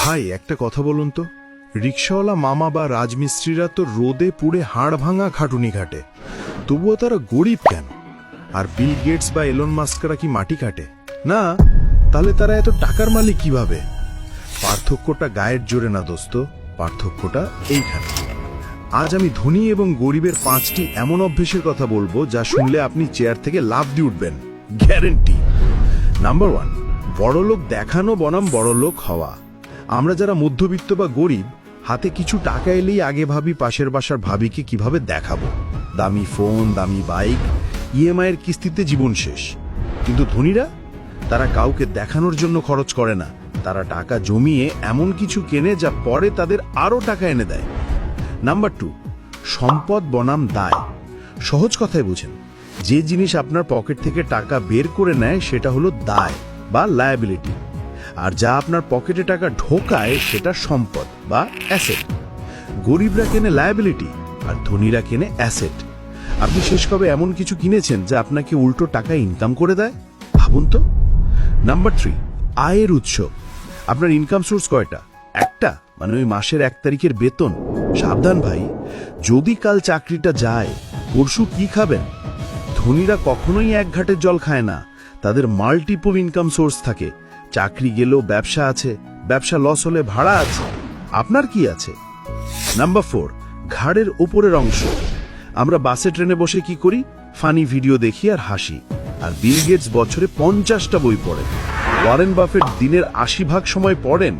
ভাই একটা কথা বলুন তো, রিক্সাওয়ালা মামা বা রাজমিস্ত্রিরা তো রোদে পুড়ে হাড় ভাঙা খাটুনি খাটে, তবুও তারা গরিব কেন? আর বিল গেটস বা এলন মাস্করা কি মাটি কাটে না? তাহলে তারা এত টাকার মালিক কিভাবে? পার্থক্যটা গায়ের জোরে না দোস্ত, পার্থক্যটা এইখানে। আজ আমি ধনী এবং গরিবের 5টি এমন অভ্যেসের কথা বলবো যা শুনলে আপনি চেয়ার থেকে লাফ দিয়ে উঠবেন, গ্যারেন্টি। নাম্বার 1, বড়লোক দেখানো বনাম বড়লোক হওয়া। আমরা যারা মধ্যবিত্ত বা গরিব, হাতে কিছু টাকা এলেই আগে ভাবি পাশের বাসার ভাবিকে কিভাবে দেখাবো। দামি ফোন, দামি বাইক, ইএমআই এর কিস্তিতে জীবন শেষ। কিন্তু ধনীরা, তারা কাউকে দেখানোর জন্য খরচ করে না, তারা টাকা জমিয়ে এমন কিছু কেনে যা পরে তাদের আরো টাকা এনে দেয়। নাম্বার 2, সম্পদ বনাম দায়। সহজ কথায় বুঝেন, যে জিনিস আপনার পকেট থেকে টাকা বের করে নেয় সেটা হলো দায় বা লায়াবিলিটি, আর যা আপনার পকেটে টাকা ঢোকায় সেটা সম্পদ বা অ্যাসেট। গরিবরা কেনে লায়াবিলিটি আর ধনীরা কেনে অ্যাসেট। আপনি শেষ কবে এমন কিছু কিনেছেন যা আপনাকে উল্টো টাকা ইনকাম করে দেয়? ভাবুন তো। নাম্বার 3, আয়ের উৎস। আপনার ইনকাম সোর্স কয়টা? একটা, মানে ওই মাসের 1 তারিখের বেতন? সাবধান ভাই, যদি কাল চাকরিটা যায়, পরশু কি খাবেন? ধনীরা কখনোই এক ঘাটের জল খায় না, তাদের মাল্টিপল ইনকাম সোর্স থাকে। চাকরি গেলেও ব্যবসা আছে, ব্যবসা লস হলে ভাড়া আছে। আপনার কি আছে? নাম্বার 4, ঘাড়ের উপরের অংশ। আমরা বাসে ট্রেনে বসে কি করি? ফানি ভিডিও দেখি আর হাসি। আর বিল গেটস বছরে 50টা বই পড়েন। ওয়ারেন বাফেট দিনের 80% সময় পড়েন।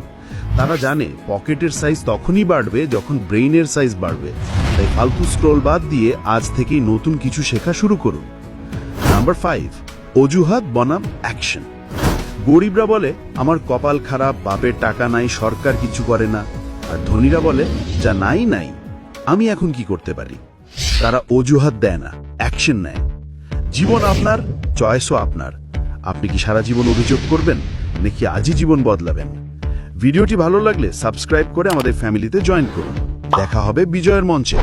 তারা জানে পকেটের সাইজ তখনই বাড়বে যখন ব্রেইনের সাইজ বাড়বে। তাই ফালতু স্ক্রোল বাদ দিয়ে আজ থেকেই নতুন কিছু শেখা শুরু করুন। নাম্বার 5, অজুহাত বনাম অ্যাকশন। গরিবরা বলে আমার কপাল খারাপ, বাপের টাকা নাই, সরকার কিছু করে না। আর ধনীরা বলে যা নাই নাই, আমি এখন কি করতে পারি। তারা অজুহাত দেয় না, অ্যাকশন নেয়। জীবন আপনার, চয়েসও আপনার। আপনি কি সারা জীবন অভিযোগ করবেন নাকি আজই জীবন বদলাবেন? ভিডিওটি ভালো লাগলে সাবস্ক্রাইব করে আমাদের ফ্যামিলিতে জয়েন করুন। দেখা হবে বিজয়ের মঞ্চে।